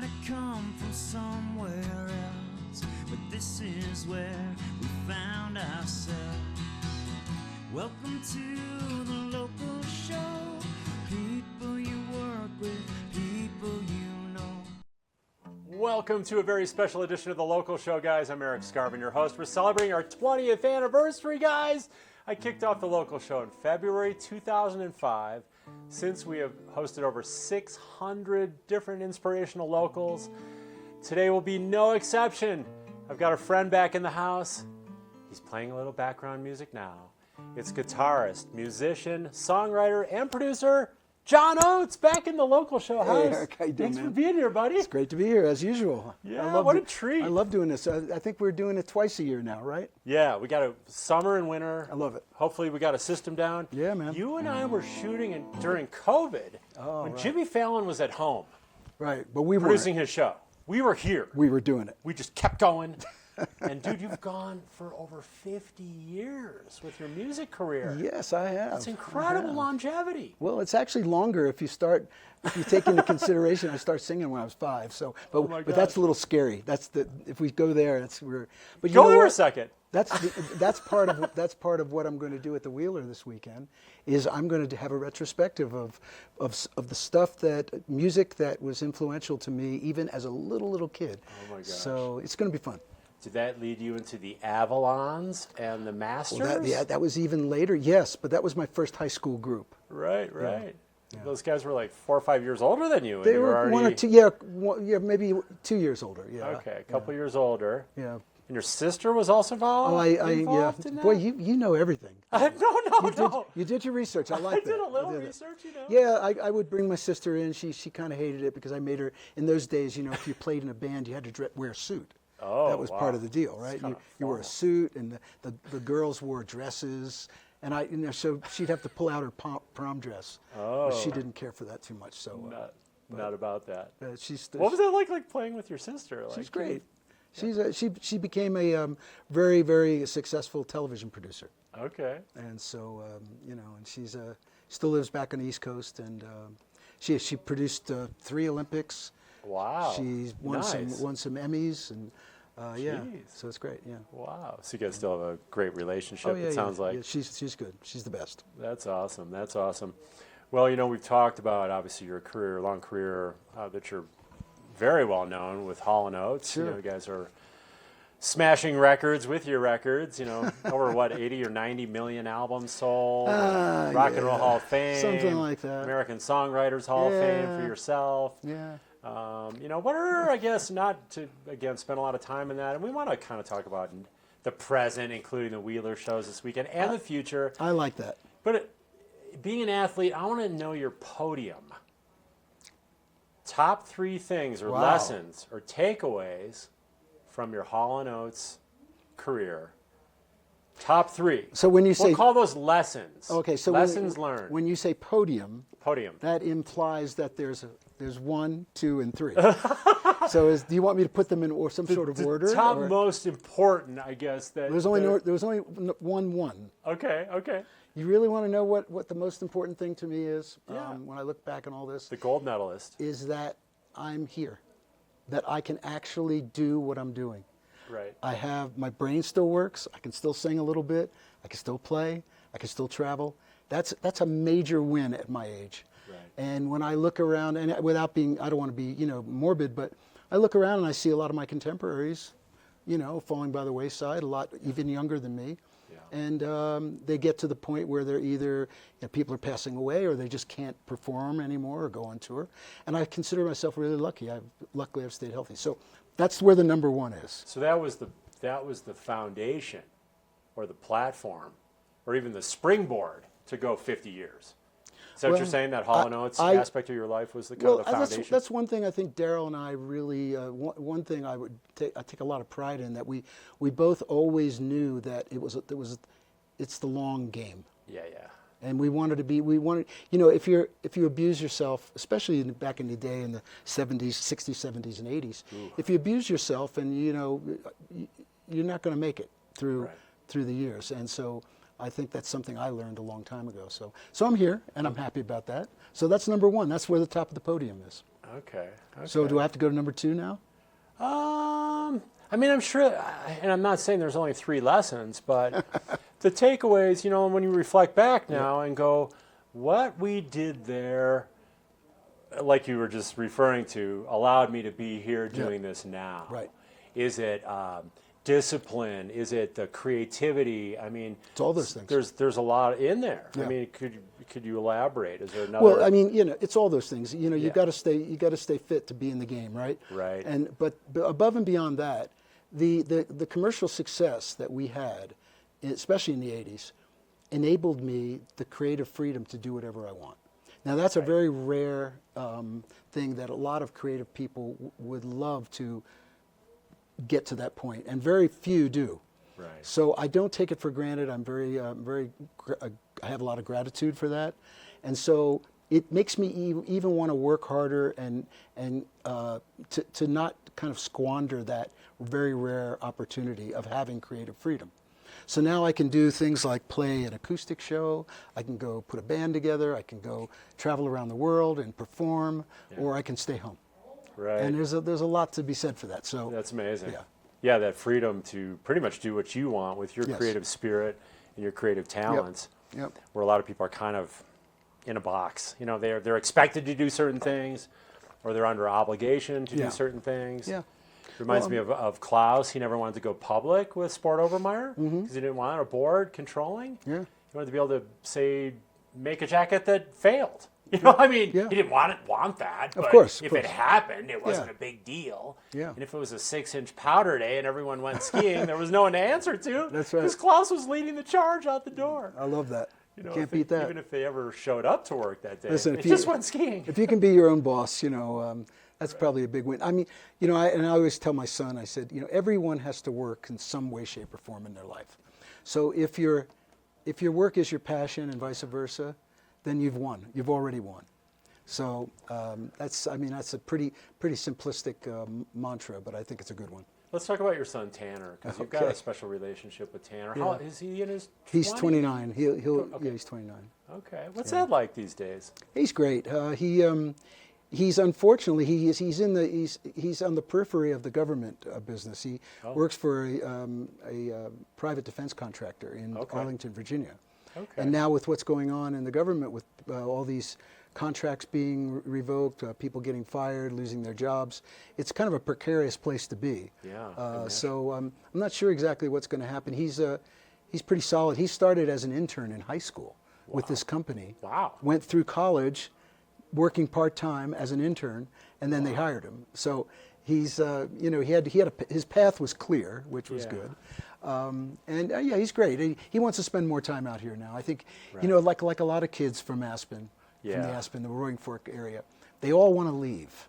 might have come from somewhere else, but this is where we found ourselves. Welcome to the local show. People you work with, people you know. Welcome to a very special edition of The Local Show, guys. I'm Erik, your host. We're celebrating our 20th anniversary, guys. I kicked off The Local Show in February 2005. Since we have hosted over 600 different inspirational locals, today will be no exception. I've got a friend back in the house. He's playing a little background music now. It's guitarist, musician, songwriter, and producer, John Oates, back in The Local Show house. Hey, Erik, how you doing, Thanks man? for being here, buddy. It's great to be here, as usual. Yeah, what a treat. I love doing this. I think we're doing it twice a year now, right? Yeah, we got a summer and winter. I love it. Hopefully we got a system down. Yeah, man. You and I were shooting during COVID when Jimmy Fallon was at home Right, but we producing weren't. his show. We were here. We were doing it. We just kept going. And dude, you've gone for over 50 years with your music career. Yes, I have. That's incredible longevity. Well, it's actually longer if you take into consideration I started singing when I was 5. So, but my but that's gosh. a little scary. If we go there, But you Go know there what? a second. That's part of what I'm going to do at the Wheeler this weekend. Is I'm going to have a retrospective of the stuff music that was influential to me even as a little kid. Oh my gosh. So it's going to be fun. Did that lead you into the Avalons and the Masters? Well, that was even later. Yes, but that was my first high school group. Right. Yeah. Those guys were like 4 or 5 years older than you. And They you were already... 1 or 2, yeah, maybe 2 years older. Yeah. Okay, a couple years older. Yeah. And your sister was also involved? Involved in that? Boy, you know everything. No. You did your research. I like that. I did a little research, Yeah, I would bring my sister in. She kind of hated it because I made her. In those days, if you played in a band, you had to wear a suit. Oh, that was part of the deal, right? You wore a suit, and the girls wore dresses, and so she'd have to pull out her prom dress. Oh, but she didn't care for that too much. So not about that. What was it like playing with your sister? She's great. She became a very, very successful television producer. Okay. And so and she's still lives back on the East Coast, and she produced 3 Olympics. Wow. She's won some Emmys, and so it's great. Yeah. Wow. So you guys still have a great relationship. Yeah, it sounds like. Yeah, she's good. She's the best. That's awesome. Well, we've talked about obviously your long career that you're very well known with Hall & Oates. Sure. You guys are smashing records with your records. Over what 80 or 90 million albums sold. Rock and Roll Hall of Fame. Something like that. American Songwriters Hall of Fame for yourself. Yeah. What are, I guess, not to, again, spend a lot of time in that, and we want to kind of talk about the present, including the Wheeler shows this weekend, and the future. I like that. But being an athlete, I want to know your podium. Top 3 things or lessons or takeaways from your Hall & Oates career. Top 3. So when you say... We'll call those lessons. Okay, so lessons learned. When you say podium, that implies that there's 1, 2, and 3. So do you want me to put them in some sort of order? The top most important, I guess. There was only 1. Okay. You really want to know what the most important thing to me is Yeah. when I look back on all this? The gold medalist. Is that I'm here, that I can actually do what I'm doing. Right. My brain still works. I can still sing a little bit. I can still play. I can still travel. That's a major win at my age. Right. And when I look around, and without being, I don't want to be, morbid, but I look around and I see a lot of my contemporaries, falling by the wayside, a lot even younger than me. Yeah. And they get to the point where they're either, people are passing away or they just can't perform anymore or go on tour. And I consider myself really lucky. Luckily, I've stayed healthy. So that's where the number 1 is. So that was the foundation or the platform or even the springboard to go 50 years. Is that what you're saying, that Hall & Oates aspect of your life was the kind of the foundation? That's one thing I think Daryl and I really, one thing I take a lot of pride in, that we both always knew that it's the long game. Yeah. And we wanted, if you abuse yourself, especially back in the day in the 70s, 60s, 70s, and 80s, if you abuse yourself and, you're not going to make it through the years. And so I think that's something I learned a long time ago. So I'm here, and I'm happy about that. So that's number 1. That's where the top of the podium is. Okay. So do I have to go to number 2 now? I mean, I'm sure, and I'm not saying there's only 3 lessons, but the takeaways, when you reflect back now and go, what we did there, like you were just referring to, allowed me to be here doing this now. Right. Is it discipline? Is it the creativity? I mean, It's all those things. There's a lot in there. Yeah. I mean, could you elaborate? Is there another? Well, I mean, it's all those things. You got to stay fit to be in the game, right? Right. But above and beyond that, the commercial success that we had, especially in the 80s, enabled me the creative freedom to do whatever I want. Now, that's a very rare thing that a lot of creative people would love to get to that point, and very few do. Right. So I don't take it for granted. I'm I have a lot of gratitude for that, and so it makes me even want to work harder and to not kind of squander that very rare opportunity of having creative freedom. So now I can do things like play an acoustic show, I can go put a band together, I can go travel around the world and perform, or I can stay home. Right. And there's a lot to be said for that. So That's amazing. Yeah. Yeah, that freedom to pretty much do what you want with your creative spirit and your creative talents. Yep. Where a lot of people are kind of in a box. They're expected to do certain things, or they're under obligation to do certain things. Yeah. Reminds me of Klaus. He never wanted to go public with Sport Overmeyer because he didn't want a board controlling. Yeah. He wanted to be able to say, make a jacket that failed. He didn't want that. But course, if it happened, it wasn't a big deal. Yeah. And if it was a 6-inch powder day and everyone went skiing, there was no one to answer to. That's right. Because Klaus was leading the charge out the door. I love that. Can't beat that. Even if they ever showed up to work that day, Listen, they just went skiing. If you can be your own boss, that's probably a big win. I mean, I always tell my son, I said, everyone has to work in some way, shape, or form in their life. So if your work is your passion and vice versa, then you've won. You've already won. So that's a pretty simplistic mantra, but I think it's a good one. Let's talk about your son Tanner, because you've got a special relationship with Tanner. Yeah. How is he in his 20s? He's 29. He's 29. Okay. What's that like these days? He's great. He's unfortunately he's on the periphery of the government business. He works for a private defense contractor in Arlington, Virginia. Okay. And now with what's going on in the government, with all these contracts being revoked, people getting fired, losing their jobs, it's kind of a precarious place to be. Yeah. So I'm not sure exactly what's going to happen. He's pretty solid. He started as an intern in high school with this company. Wow. Went through college, working part-time as an intern, and then they hired him. So he's, his path was clear, which was good. He's great. He wants to spend more time out here now. I think, like a lot of kids from Aspen, from the Aspen, the Roaring Fork area, they all want to leave.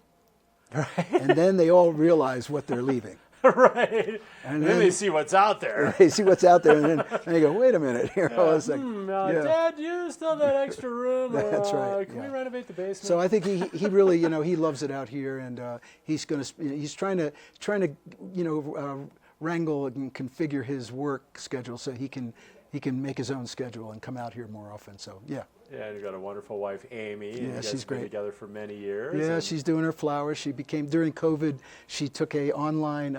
Right. And then they all realize what they're leaving. Right. And then they see what's out there. They see what's out there, and then they go, wait a minute. Dad, do you still have that extra room? That's right. Can we renovate the basement? So I think he really, he loves it out here, and he's trying to wrangle and configure his work schedule so he can make his own schedule and come out here more often. So yeah. Yeah, and you've got a wonderful wife, Amy. And you guys she's have been great. Together for many years. Yeah, she's doing her flowers. She became, during COVID, she took a online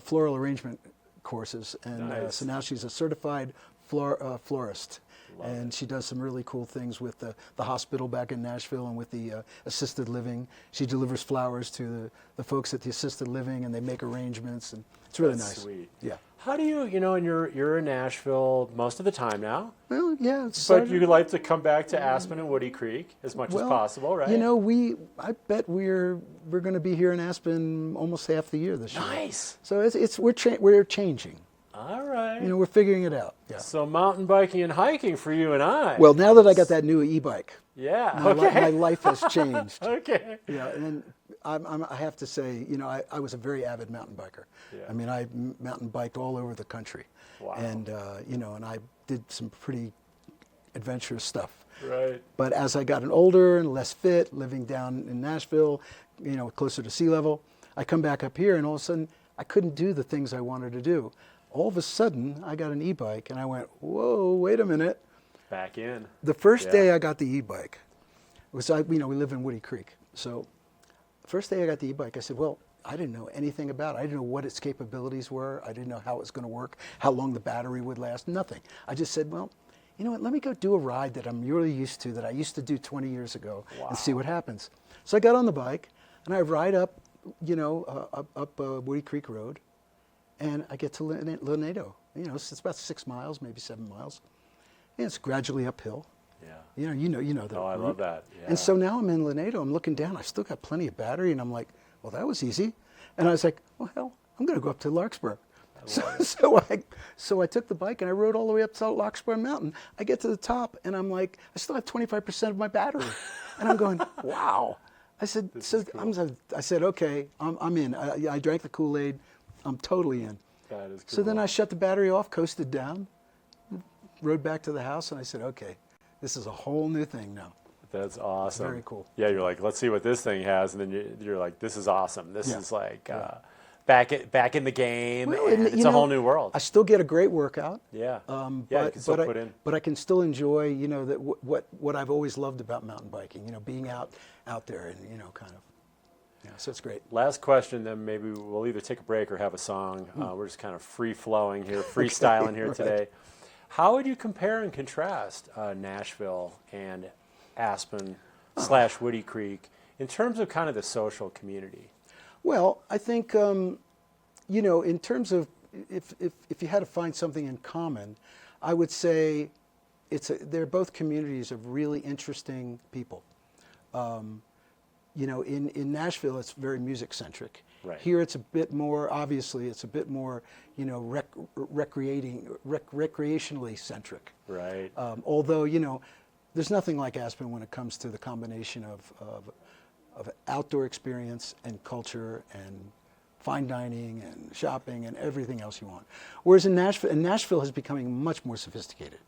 floral arrangement courses, and Nice. so now she's a certified florist. And she does some really cool things with the hospital back in Nashville and with the assisted living. She delivers flowers to the folks at the assisted living, and they make arrangements, and it's really That's nice. sweet. Yeah. How do you, and you're in Nashville most of the time now, Well, yeah. but you like to come back to Aspen and Woody Creek as much as possible, right? I bet we're going to be here in Aspen almost half the year this year. Nice. So we're changing. All right. We're figuring it out. Yeah. So mountain biking and hiking for you and I. Well, now that I got that new e-bike, yeah. my life has changed. Okay. Yeah, and then I have to say, I was a very avid mountain biker. Yeah. I mean, I mountain biked all over the country. Wow. And, and I did some pretty adventurous stuff. Right. But as I got older and less fit, living down in Nashville, closer to sea level, I come back up here, and all of a sudden, I couldn't do the things I wanted to do. All of a sudden, I got an e-bike, and I went, whoa, wait a minute. Back in. The first day I got the e-bike, we live in Woody Creek, so first day I got the e-bike, I said, well, I didn't know anything about it. I didn't know what its capabilities were. I didn't know how it was going to work, how long the battery would last, nothing. I just said, well, you know what, let me go do a ride that I'm really used to, that I used to do 20 years ago, and see what happens. So I got on the bike, and I ride up, you know, up Woody Creek Road, and I get to Lanedo. You know, it's about 6 miles, maybe 7 miles. And it's gradually uphill. Yeah. You know that. Oh, I love that. Yeah. And so now I'm in Lanedo, I'm looking down, I've still got plenty of battery, and I'm like, well, that was easy. And I was like, well, hell, I'm going to go up to Larkspur. So I took the bike and I rode all the way up to Larkspur Mountain. I get to the top and I'm like, I still have 25% of my battery. And I'm going, wow. I said, I said, okay, I'm in. I drank the Kool-Aid. I'm totally in. That is cool. So then I shut the battery off, coasted down, rode back to the house, and I said, okay, this is a whole new thing now. That's awesome. Very cool. Yeah, you're like, let's see what this thing has, and then you're like, this is awesome. This is like back in the game. Well, and it's a whole new world. I still get a great workout. Yeah. But, you can still put in. But I can still enjoy, you know, that what I've always loved about mountain biking. You know, being out there and, you know, kind of. Yeah, so it's great. Last question, then maybe we'll either take a break or have a song. We're just kind of free-flowing here, freestyling here today. How would you compare and contrast Nashville and Aspen / Woody Creek in terms of kind of the social community? Well, I think, you know, in terms of if you had to find something in common, I would say they're both communities of really interesting people. You know, in Nashville, it's very music-centric. Right. Here, it's a bit more, obviously, it's a bit more, you know, recreationally centric. Right. Although, you know, there's nothing like Aspen when it comes to the combination of outdoor experience and culture and fine dining and shopping and everything else you want. Whereas in Nashville is becoming much more sophisticated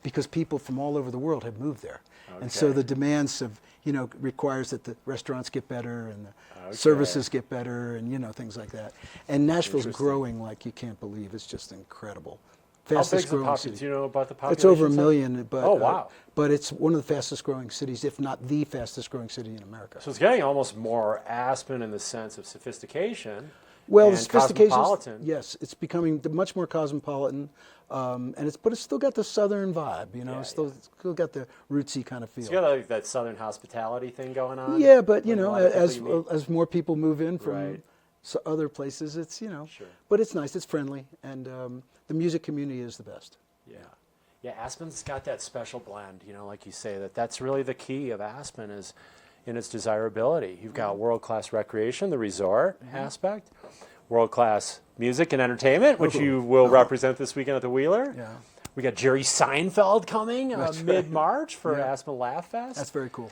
because people from all over the world have moved there. Okay. And so the demands of, you know, requires that the restaurants get better and the services get better and, you know, things like that. And Nashville's growing like you can't believe. It's just incredible. Fastest growing city. Do you know about the population? It's over 1 million, but oh, wow. But it's one of the fastest growing cities, if not the fastest growing city in America. So it's getting almost more Aspen in the sense of sophistication. Well, and the sophistication, cosmopolitan. yes, it's becoming much more cosmopolitan, but it's still got the southern vibe, you know. It's still got the rootsy kind of feel. It's got like that southern hospitality thing going on. Yeah, but you know, as more people move in from other places, it's, you know, but it's nice, it's friendly, and the music community is the best. Yeah, yeah. Aspen's got that special blend, you know, like you say, that's really the key of Aspen is in its desirability. You've got world-class recreation, the resort aspect, world-class music and entertainment, which you will represent this weekend at the Wheeler. Yeah. We got Jerry Seinfeld coming mid-March for Aspen Laugh Fest. That's very cool.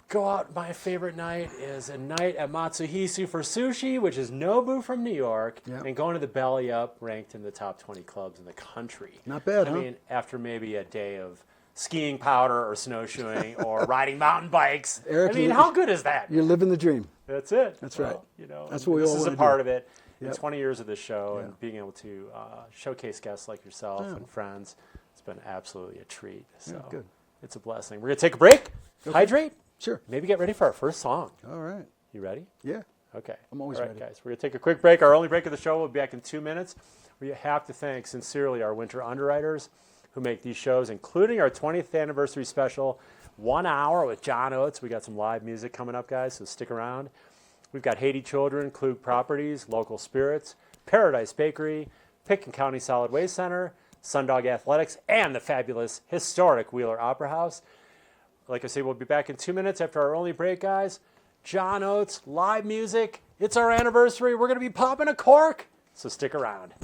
Go out. My favorite night is a night at Matsuhisa for sushi, which is Nobu from New York, and going to the Belly Up, ranked in the top 20 clubs in the country. Not bad, I mean, after maybe a day of skiing powder or snowshoeing or riding mountain bikes. Eric, I mean, how good is that? You're living the dream. That's it. That's right. You know, that's what we all want to do. This is a part of it. In 20 years of this show and being able to showcase guests like yourself and friends, it's been absolutely a treat. So good. It's a blessing. We're going to take a break, hydrate. Sure. Maybe get ready for our first song. All right. You ready? Yeah. Okay. I'm always ready. ready. Guys, we're going to take a quick break. Our only break of the show. We'll be back in 2 minutes. We have to thank sincerely our winter underwriters who make these shows, including our 20th anniversary special, 1 hour with John Oates. We got some live music coming up, guys, so stick around. We've got Haiti Children, Klug Properties, Local Spirits, Paradise Bakery, Pitkin County Solid Waste Center, Sundog Athletics, and the fabulous historic Wheeler Opera House. Like I say, we'll be back in 2 minutes after our only break, guys. John Oates, live music. It's our anniversary. We're going to be popping a cork, so stick around.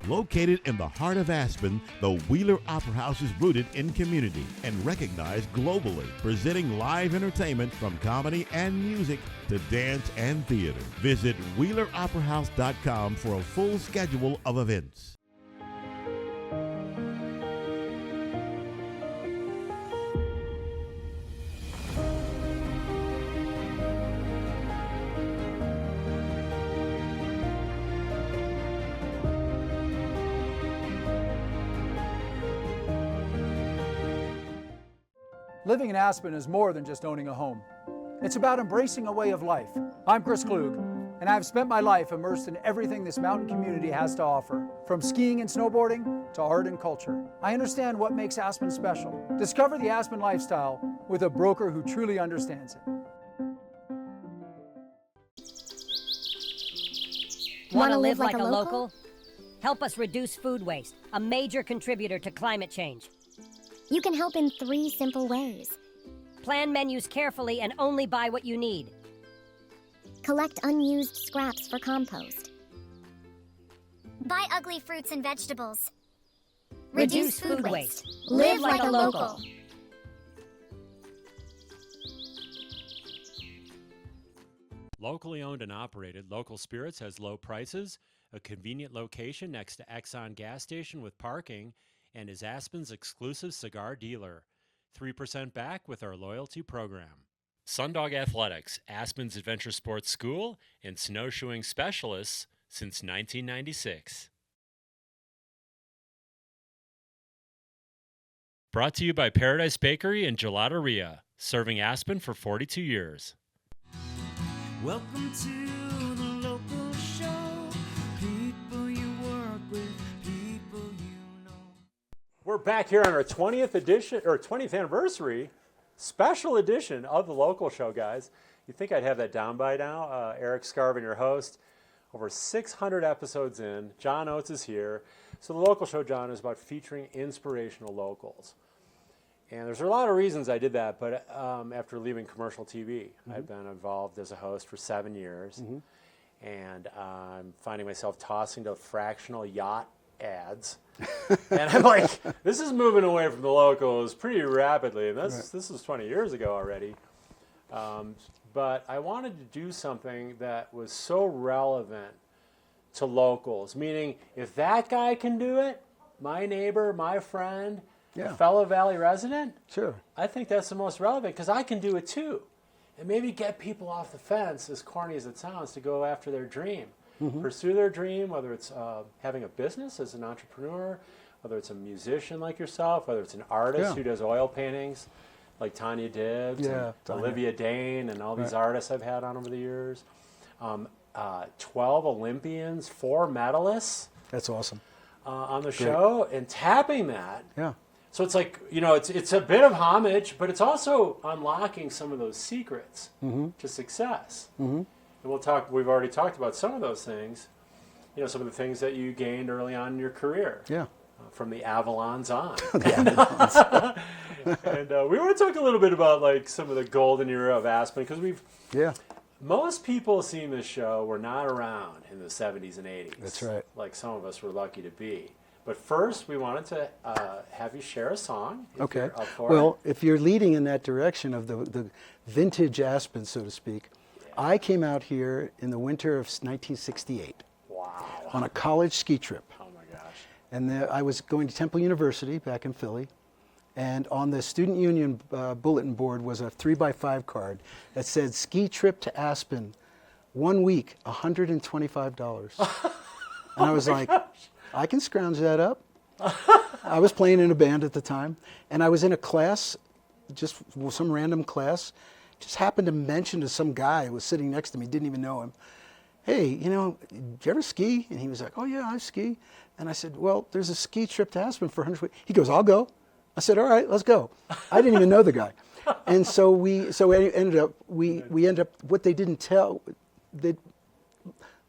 Located in the heart of Aspen, the Wheeler Opera House is rooted in community and recognized globally, presenting live entertainment from comedy and music to dance and theater. Visit WheelerOperaHouse.com for a full schedule of events. Living in Aspen is more than just owning a home. It's about embracing a way of life. I'm Chris Klug, and I've spent my life immersed in everything this mountain community has to offer, from skiing and snowboarding to art and culture. I understand what makes Aspen special. Discover the Aspen lifestyle with a broker who truly understands it. Want to live like a local? Help us reduce food waste, a major contributor to climate change. You can help in 3 simple ways. Plan menus carefully and only buy what you need. Collect unused scraps for compost. Buy ugly fruits and vegetables. Reduce food waste. Live like a local. Locally owned and operated, Local Spirits has low prices, a convenient location next to Exxon gas station with parking, and is Aspen's exclusive cigar dealer. 3% back with our loyalty program. Sundog Athletics, Aspen's adventure sports school and snowshoeing specialists since 1996. Brought to you by Paradise Bakery and Gelateria, serving Aspen for 42 years. Welcome to the local show. People you work with, people you know. We're back here on our 20th edition, or 20th anniversary, special edition of the Local Show, guys. You'd think I'd have that down by now. Erik Scarvin, your host. Over 600 episodes in. John Oates is here. So the Local Show, John, is about featuring inspirational locals. And there's a lot of reasons I did that, but after leaving commercial TV, I've been involved as a host for 7 years, and I'm finding myself tossing to fractional yacht ads, and I'm like, this is moving away from the locals pretty rapidly, and this was 20 years ago already. But I wanted to do something that was so relevant to locals, meaning if that guy can do it, my neighbor, my friend, a fellow Valley resident, Sure. I think that's the most relevant because I can do it too. And maybe get people off the fence, as corny as it sounds, to go after their dream. Pursue their dream, whether it's having a business as an entrepreneur, whether it's a musician like yourself, whether it's an artist who does oil paintings like Tanya Dibbs, and Olivia Dane, and all these artists I've had on over the years. 12 Olympians, 4 medalists. That's awesome. On the show, and tapping that. Yeah. So it's like, you know, it's a bit of homage, but it's also unlocking some of those secrets to success. And we've already talked about some of those things, you know, some of the things that you gained early on in your career. Yeah. From the Avalons on. And we want to talk a little bit about like some of the golden era of Aspen, because most people seeing this show were not around in the 70s and 80s. That's right. Like some of us were lucky to be. But first, we wanted to have you share a song. If you're up for well, it. if you're leading in that direction of the vintage Aspen, so to speak, I came out here in the winter of 1968 on a college ski trip. Oh my gosh. And I was going to Temple University back in Philly. And on the student union bulletin board was a 3x5 card that said, "Ski trip to Aspen, 1 week, $125. And I was like, I can scrounge that up. I was playing in a band at the time, and I was in a class, just some random class, just happened to mention to some guy who was sitting next to me, didn't even know him, "Hey, you know, do you ever ski?" And he was like, "Oh yeah, I ski." And I said, "Well, there's a ski trip to Aspen for 100 weeks." He goes, "I'll go." I said, "All right, let's go." I didn't even know the guy. And so we ended up, what they didn't tell, the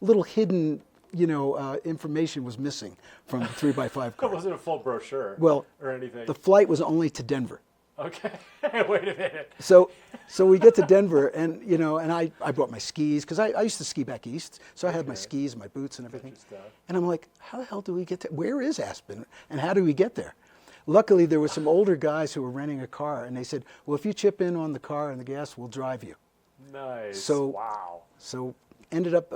little hidden, you know, information was missing from the 3x5 card. It wasn't a full brochure or anything. The flight was only to Denver. Okay, wait a minute. So we get to Denver, and you know, and I brought my skis because I used to ski back east, so I had my skis, my boots, and everything. And I'm like, how the hell do we get to? Where is Aspen, and how do we get there? Luckily, there were some older guys who were renting a car, and they said, "Well, if you chip in on the car and the gas, we'll drive you." Nice. So wow. So ended up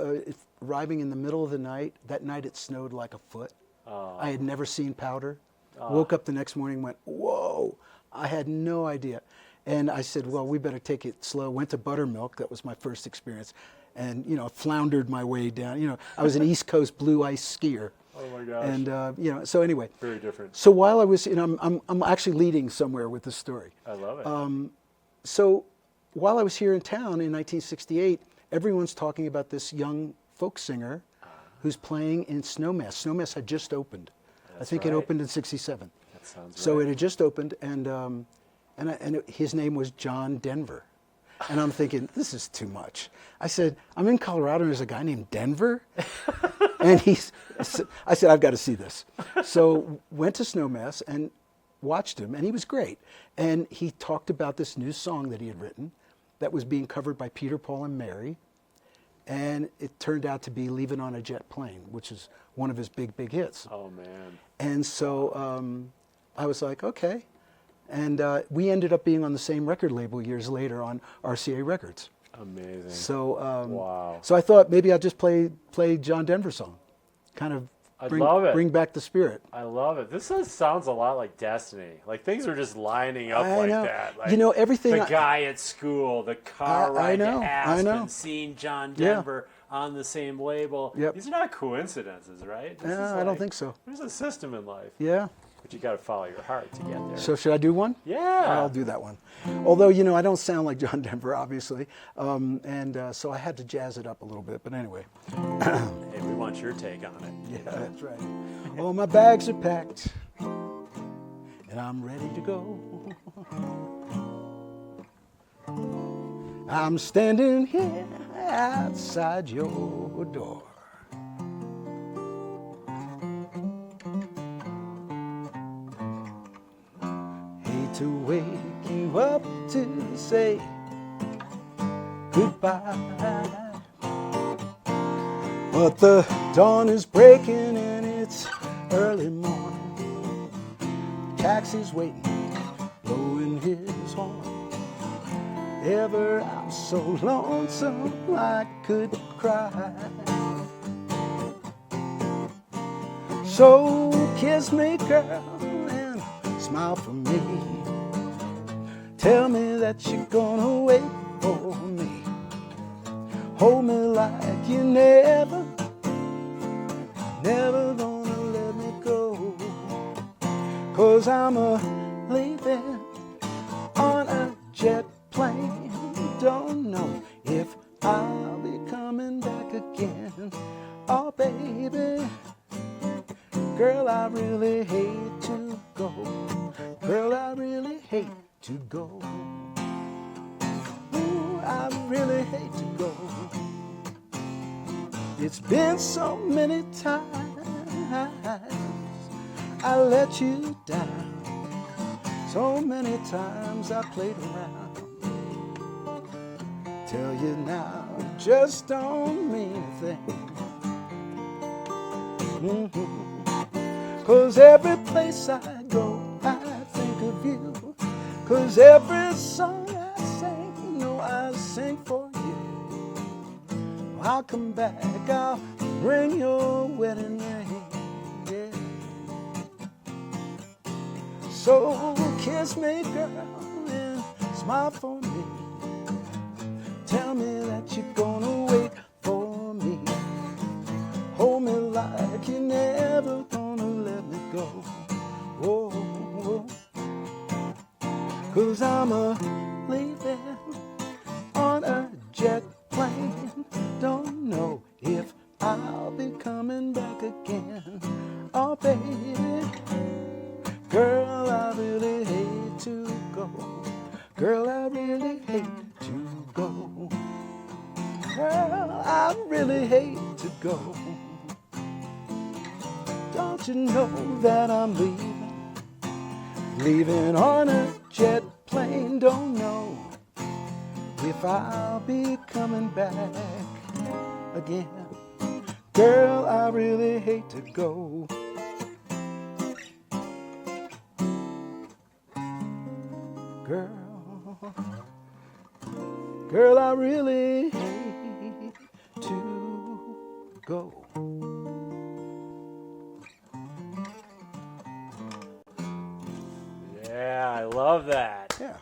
arriving in the middle of the night. That night it snowed like a foot. I had never seen powder. Woke up the next morning and went, whoa, I had no idea. And I said, well, we better take it slow. Went to Buttermilk. That was my first experience. And, you know, floundered my way down. You know, I was an East Coast blue ice skier. Oh my gosh. And you know, so anyway. Very different. So while I was, you know, I'm actually leading somewhere with this story. I love it. So while I was here in town in 1968, everyone's talking about this young folk singer who's playing in Snowmass. Snowmass had just opened. I think it opened in '67. That sounds So right. it had just opened, and his name was John Denver. And I'm thinking, this is too much. I said, I'm in Colorado, and there's a guy named Denver? And I said, I've got to see this. So went to Snowmass and watched him, and he was great. And he talked about this new song that he had written that was being covered by Peter, Paul, and Mary. And it turned out to be Leaving on a Jet Plane, which is one of his big hits. Oh, man. And so I was like, okay. And we ended up being on the same record label years later on RCA Records. Amazing. So wow. So I thought maybe I'd just play John Denver song, kind of love it. Bring back the spirit. I love it. This sounds a lot like Destiny. Like things are just lining up I like know. that. Like You know, everything The I- guy at school, the car ride know, to I Aspen, know. seeing John Yeah. Denver on the same label. Yep. These are not coincidences, right? This is I don't think so. There's a system in life. Yeah. But you got to follow your heart to get there. So should I do one? Yeah. I'll do that one. Although, you know, I don't sound like John Denver, obviously. So I had to jazz it up a little bit. But anyway. Hey, we want your take on it. Yeah, that's right. All my bags are packed, and I'm ready to go. I'm standing here outside your door. Hate to wake you up to say goodbye. But the dawn is breaking and it's early morning. Taxi's waiting, blowing his horn. Ever I'm so lonesome I could cry. So kiss me, girl, and smile for me. Tell me that you're gonna wait for me. Hold me like you never gonna let me go. 'Cause I'm leaving on a jet plane. Don't know if I'll be coming back again. Oh, baby, girl, I really hate to go. Girl, I really hate to go. Ooh, I really hate to go. It's been so many times I let you down. So many times I played around. Tell you now, it just don't mean a thing. 'Cause every place I go, I think of you. 'Cause every song I sing, no, I sing for you. I'll come back, I'll bring your wedding ring, yeah. So kiss me, girl, and smile for me. Tell me that you're gonna wait for me. Hold me like you're never gonna let me go. Oh, oh. 'Cause I'm leaving on a jet plane. Don't know if I'll be coming back again. Oh, baby, girl, I really hate to go. Girl, I really hate to go. Girl, I really hate to go. Don't you know that I'm leaving? Leaving on a jet plane. Don't know if I'll be coming back again. Girl, I really hate to go. Girl, I really hate to go. Yeah, I love that. Yeah,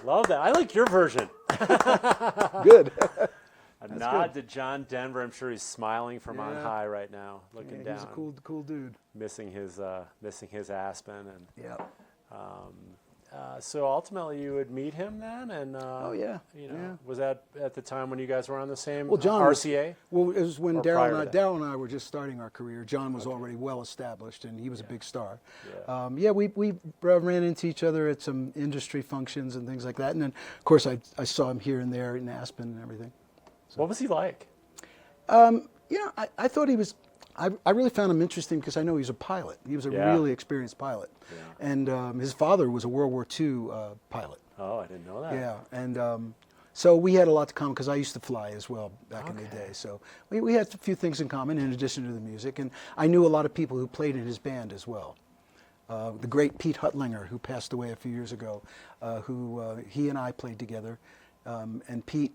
Love that. I like your version. good. A That's nod good. to John Denver. I'm sure he's smiling from on Yeah. high right now, looking down. He's a cool dude. Missing his Aspen, and Yeah. so ultimately you would meet him then, and Oh, yeah. you know, Yeah. was that at the time when you guys were on the same Well, John RCA? Well, it was when Or prior to that? Daryl and I were just starting our career. John was already well established, and he was a big star. Yeah. We ran into each other at some industry functions and things like that. And then, of course, I saw him here and there in Aspen and everything. What was he like? I thought he was. I really found him interesting because I know he's a pilot. He was a Yeah. really experienced pilot, and his father was a World War II pilot. Oh, I didn't know that. Yeah, and so we had a lot to common because I used to fly as well back in the day. So we had a few things in common in addition to the music, and I knew a lot of people who played in his band as well. The great Pete Huttlinger, who passed away a few years ago, he and I played together, and Pete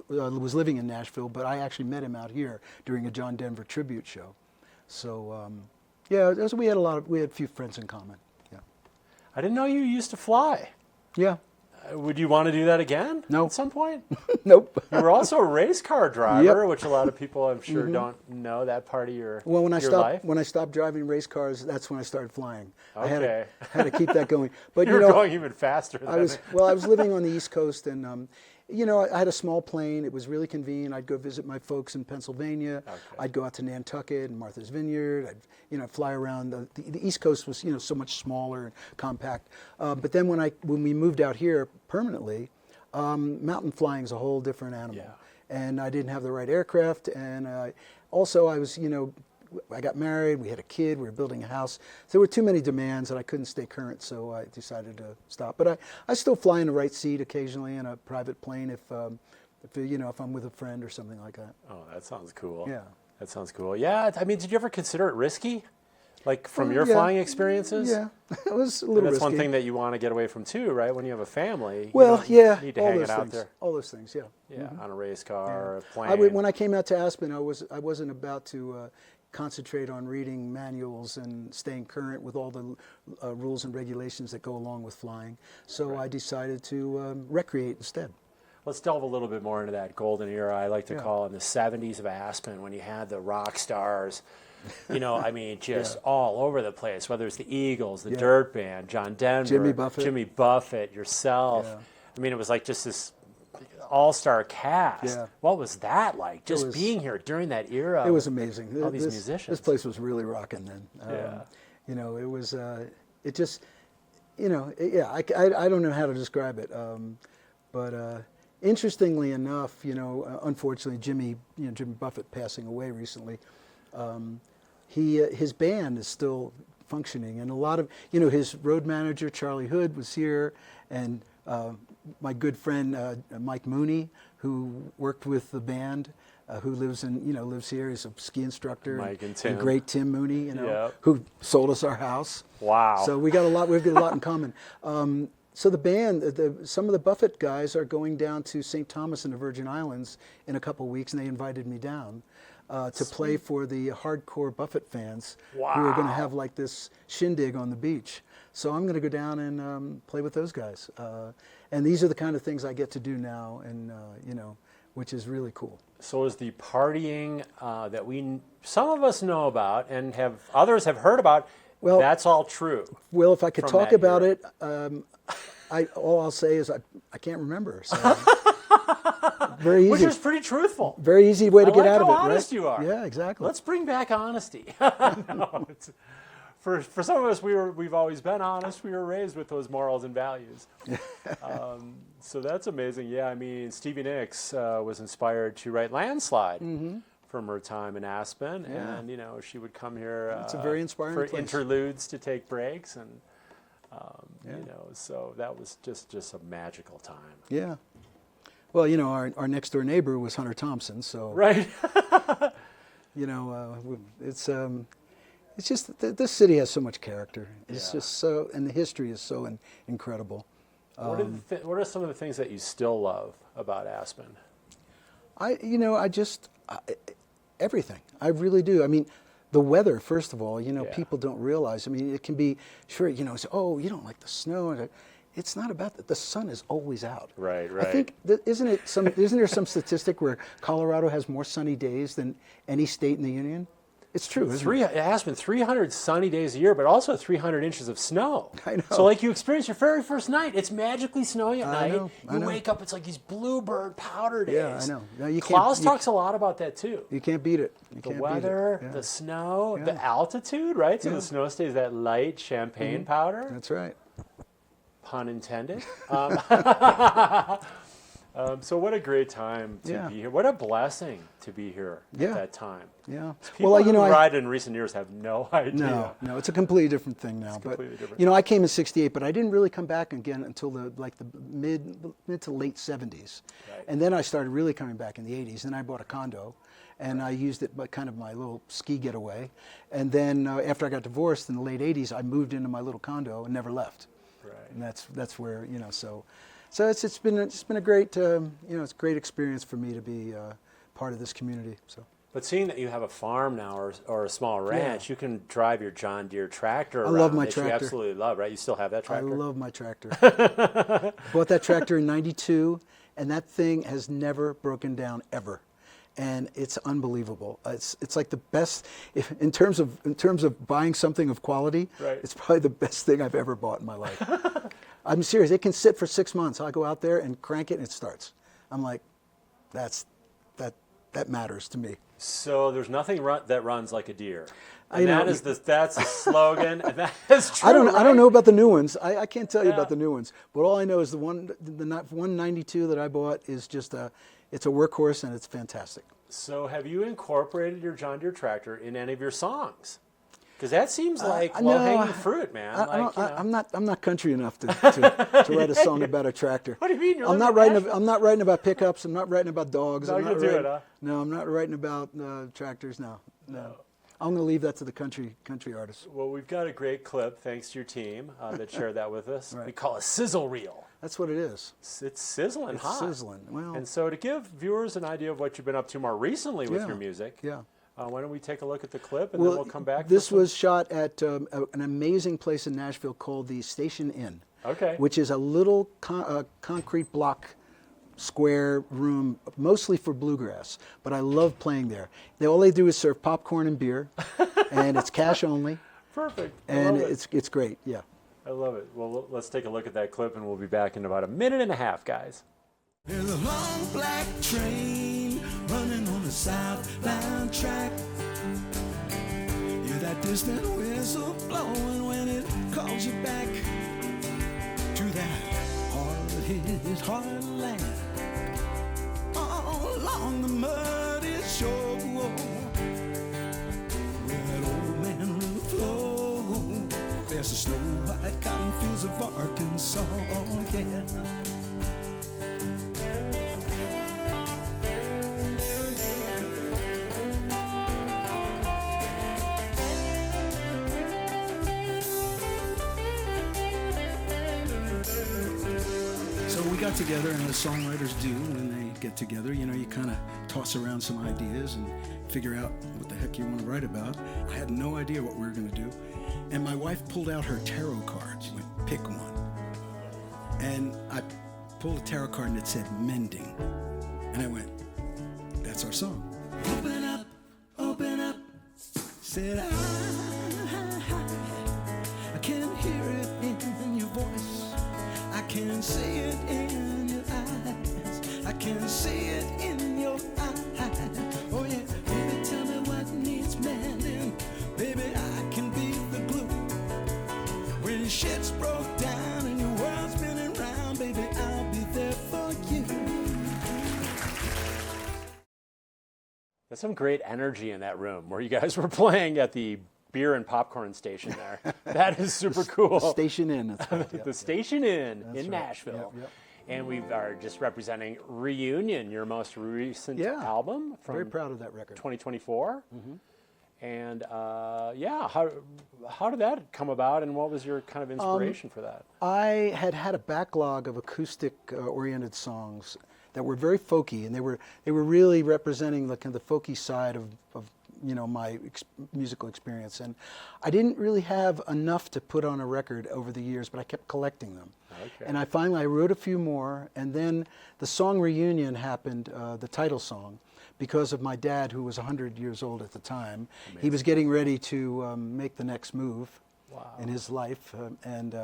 was living in Nashville, but I actually met him out here during a John Denver tribute show. So we had a few friends in common. Yeah. I didn't know you used to fly. Yeah. Would you want to do that again? No. At some point? Nope. You were also a race car driver, Yep. which a lot of people, I'm sure, don't know that part of your Well, when I your stopped driving race cars, that's when I started flying. Okay. I had to keep that going. But you were going even faster than I was living on the East Coast, and I had a small plane. It was really convenient. I'd go visit my folks in Pennsylvania. Okay. I'd go out to Nantucket and Martha's Vineyard. I'd fly around. The East Coast was so much smaller and compact. But then when we moved out here permanently, mountain flying is a whole different animal. Yeah. And I didn't have the right aircraft, and also I was I got married, we had a kid, we were building a house. There were too many demands and I couldn't stay current, so I decided to stop. But I still fly in the right seat occasionally in a private plane if I'm with a friend or something like that. Oh, that sounds cool. Yeah. That sounds cool. Yeah, I mean, did you ever consider it risky? Like from your Yeah. flying experiences? Yeah, it was a And little that's risky. one thing that you want to get away from too, right? When you have a family, Well, you yeah, need to all hang those it out things. there. All those things, yeah. Yeah, on a race car, a plane. When I came out to Aspen, I wasn't about to concentrate on reading manuals and staying current with all the rules and regulations that go along with flying. So I decided to recreate instead. Let's delve a little bit more into that golden era. I like to Yeah. call it the 70s of Aspen, when you had the rock stars, I mean, just all over the place, whether it's the Eagles, the Dirt Band, John Denver, Jimmy Buffett, yourself. Yeah. I mean, it was like just this all-star cast. Yeah. What was that like, just was- being here during that era? It was amazing. All these musicians. This place was really rocking then. Yeah. It was, it just, I don't know how to describe it. But interestingly enough, unfortunately, Jimmy Buffett passing away recently, his band is still functioning. And a lot of, his road manager, Charlie Hood, was here. And my good friend, Mike Mooney, who worked with the band, who lives here. He's a ski instructor. Mike and Tim. The great Tim Mooney, Yep. who sold us our house. Wow. So we've got a lot in common. So the band, some of the Buffett guys are going down to St. Thomas in the Virgin Islands in a couple of weeks, and they invited me down to play for the hardcore Buffett fans who are going to have like this shindig on the beach. So I'm going to go down and play with those guys. And these are the kind of things I get to do now, and which is really cool. So is the partying that some of us know about and others have heard about, Well, that's all true? Well, if I could from talk that about era. it, all I'll say is I can't remember. So. Very easy. Which is pretty truthful. Very easy way to get like out of how it, honest right? you are. Yeah, exactly. Let's bring back honesty. No, for some of us, we've always been honest. We were raised with those morals and values. So that's amazing. Yeah, I mean, Stevie Nicks was inspired to write Landslide from her time in Aspen, and she would come here. It's a very inspiring for place. interludes to take breaks, and so that was just a magical time. Yeah. Well, our next door neighbor was Hunter Thompson, so Right. it's just this city has so much character. It's just so, and the history is so incredible. What are some of the things that you still love about Aspen? Everything. I really do. I mean, the weather, first of all, Yeah. people don't realize. I mean, it can be, sure, say, oh, you don't like the snow. it's not about that. The sun is always out. Right. I think isn't there some statistic where Colorado has more sunny days than any state in the union? It's true. Aspen, 300 sunny days a year, but also 300 inches of snow. I know. So like you experience your very first night, it's magically snowing at night. I know. Wake up, it's like these bluebird powder days. Yeah, I know. No, Klaus talks a lot about that too. You can't beat it. The weather, the snow, the altitude, right? So the snow stays that light champagne powder. That's right. Pun intended. So what a great time to be here. What a blessing to be here at that time. Yeah. People who ride in recent years have no idea. No, it's a completely different thing now. Completely different. You know, I came in '68, but I didn't really come back again until the mid to late '70s. Right. And then I started really coming back in the '80s. And I bought a condo, and I used it kind of my little ski getaway. And then after I got divorced in the late '80s, I moved into my little condo and never left. Right. And that's where, you know, so it's been a great it's a great experience for me to be part of this community. So. But seeing that you have a farm now or a small ranch, you can drive your John Deere tractor around. I love my that tractor. You absolutely love, right? You still have that tractor? I love my tractor. Bought that tractor in '92, and that thing has never broken down ever. And it's unbelievable. It's like the best in terms of buying something of quality. Right. It's probably the best thing I've ever bought in my life. I'm serious. It can sit for 6 months. I'll go out there and crank it, and it starts. I'm like, that matters to me. So there's nothing that runs like a deer. And that's the slogan. And that is true. I don't know about the new ones. I can't tell you about the new ones. But all I know is the 192 that I bought is just it's a workhorse, and it's fantastic. So have you incorporated your John Deere tractor in any of your songs? Because that seems like low-hanging fruit, man. I'm not country enough to write a song about a tractor. What do you mean? I'm not writing about pickups. I'm not writing about dogs. No, you'll do it, huh? No, I'm not writing about tractors. No. I'm going to leave that to the country artists. Well, we've got a great clip, thanks to your team, that shared that with us. Right. We call it sizzle reel. That's what it is. It's sizzling hot. It's sizzling. Well, and so to give viewers an idea of what you've been up to more recently with your music, why don't we take a look at the clip, and then we'll come back. This was shot at an amazing place in Nashville called the Station Inn, which is a little concrete block square room, mostly for bluegrass, but I love playing there. All they do is serve popcorn and beer, and it's cash only. Perfect. And it's great, yeah. I love it. Well, let's take a look at that clip, and we'll be back in about a minute and a half, guys. There's a long black train running on the southbound track. Hear that distant whistle blowing when it calls you back to that hard-hit heartland. All along the muddy shore, where that old man river flows, there's the snow-white cotton fields of Arkansas, yeah. So we got together, and as songwriters do when they get together, you kind of toss around some ideas and figure out what the heck you want to write about. I had no idea what we were going to do. And my wife pulled out her tarot cards, went, pick one. And I pulled a tarot card and it said mending. And I went, that's our song. Open up, said I can hear it in your voice. I can see it in your eyes. I can see it in your eyes. Oh yeah, baby, tell me what needs mending. Baby, I can be the glue. When your shit's broke down and your world's spinning round, baby, I'll be there for you. There's some great energy in that room where you guys were playing at the beer and popcorn station there. That is super cool. The Station Inn. That's right. The Station Inn in right. Nashville. Yep. And we are just representing Reunion, your most recent album from very proud of that record. 2024. Mm-hmm. And how did that come about, and what was your kind of inspiration for that? I had a backlog of acoustic oriented songs that were very folky, and they were really representing the folky side of my musical experience. And I didn't really have enough to put on a record over the years, but I kept collecting them. Okay. And I wrote a few more, and then the song Reunion happened, the title song, because of my dad, who was 100 years old at the time. Amazing. He was getting ready to make the next move. Wow. In his life, and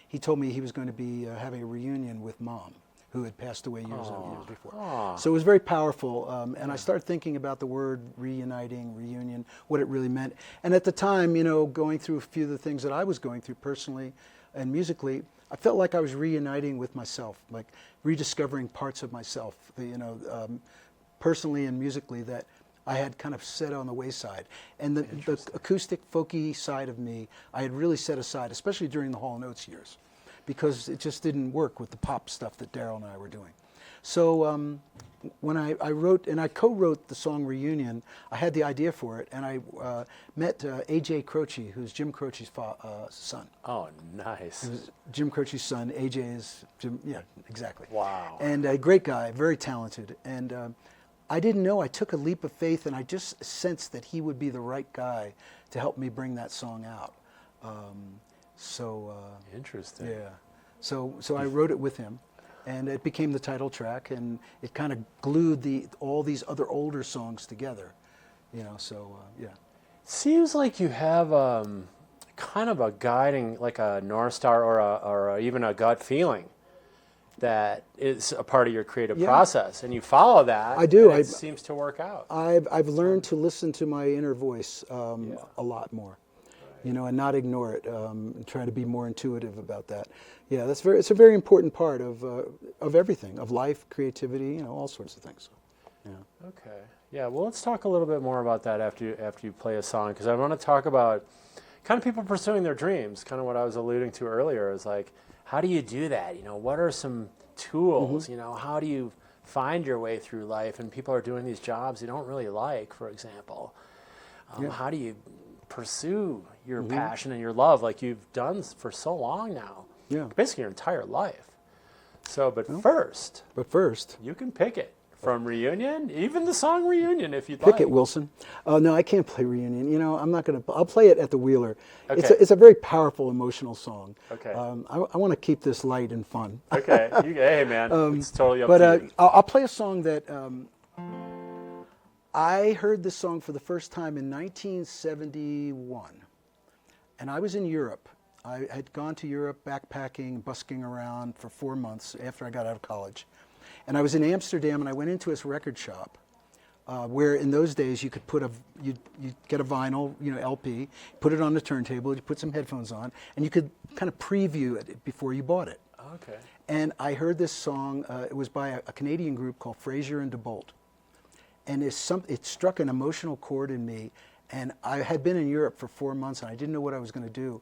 he told me he was going to be having a reunion with Mom, who had passed away years before. Aww. So it was very powerful, and I started thinking about the word reuniting, reunion, what it really meant. And at the time, going through a few of the things that I was going through personally and musically, I felt like I was reuniting with myself, like rediscovering parts of myself, personally and musically, that I had kind of set on the wayside. And the acoustic, folky side of me, I had really set aside, especially during the Hall & Oates years, because it just didn't work with the pop stuff that Daryl and I were doing. So when I wrote, and I co-wrote the song Reunion, I had the idea for it, and I met A.J. Croce, who's Jim Croce's son. Oh, nice. It was Jim Croce's son. A.J. is Jim, yeah, exactly. Wow. And a great guy, very talented. And I didn't know, I took a leap of faith, and I just sensed that he would be the right guy to help me bring that song out. Interesting. Yeah. So I wrote it with him, and it became the title track, and it kind of glued all these other older songs together. Yeah. Seems like you have kind of a guiding, like a North Star or even a gut feeling that is a part of your creative process, and you follow that. I do. And it seems to work out. I've learned to listen to my inner voice a lot more, and not ignore it, and try to be more intuitive about that. Yeah, it's a very important part of everything, of life, creativity, all sorts of things. So, yeah. Okay. Yeah. Well, let's talk a little bit more about that after you play a song, because I want to talk about kind of people pursuing their dreams. Kind of what I was alluding to earlier is like, how do you do that? What are some tools? Mm-hmm. How do you find your way through life? And people are doing these jobs you don't really like, for example. How do you pursue your passion and your love like you've done for so long now? Yeah. Basically your entire life. So, but first, you can pick it. From Reunion, even the song Reunion, if you'd like. Pick it, Wilson. No, I can't play Reunion. I'm not going to. I'll play it at the Wheeler. Okay. It's a very powerful, emotional song. Okay. I want to keep this light and fun. Okay. Hey, man. It's totally up to you. I'll play a song that I heard this song for the first time in 1971, and I was in Europe. I had gone to Europe backpacking, busking around for 4 months after I got out of college. And I was in Amsterdam, and I went into his record shop, where in those days you could you'd get a vinyl, LP, put it on the turntable, you put some headphones on, and you could kind of preview it before you bought it. Okay. And I heard this song. It was by a Canadian group called Fraser and DeBolt, and it struck an emotional chord in me. And I had been in Europe for 4 months, and I didn't know what I was going to do.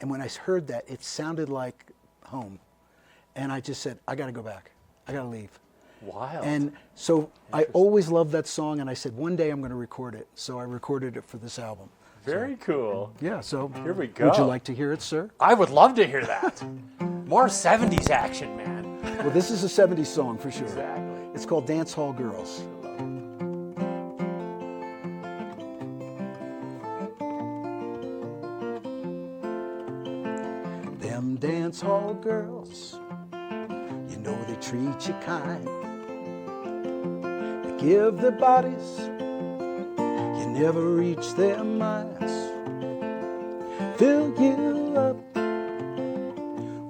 And when I heard that, it sounded like home, and I just said, I got to go back. I got to leave. Wild. And so I always loved that song, and I said, one day I'm going to record it. So I recorded it for this album. Very cool. Yeah, so here we go. Would you like to hear it, sir? I would love to hear that. More 70s action, man. Well, this is a 70s song for sure. Exactly. It's called Dance Hall Girls. Them dance hall girls, they treat you kind. They give their bodies, you never reach their minds. Fill you up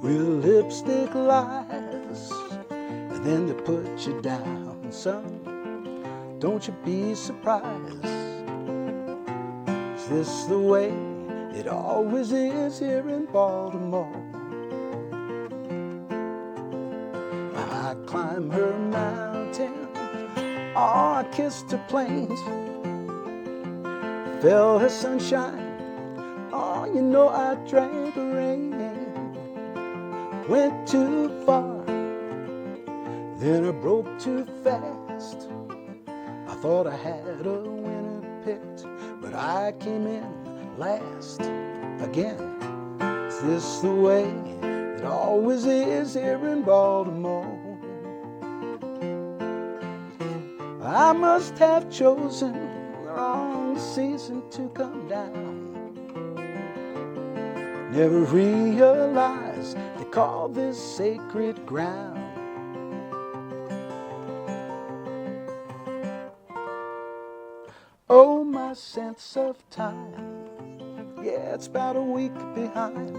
with lipstick lies, and then they put you down, son. Don't you be surprised. Is this the way it always is here in Baltimore? I climbed her mountain, I kissed her plains, felt her sunshine, I drank her rain. Went too far, then I broke too fast. I thought I had a winner picked, but I came in last again. Is this the way it always is here in Baltimore? I must have chosen the wrong season to come down. Never realized they call this sacred ground. Oh, my sense of time, yeah, it's about a week behind.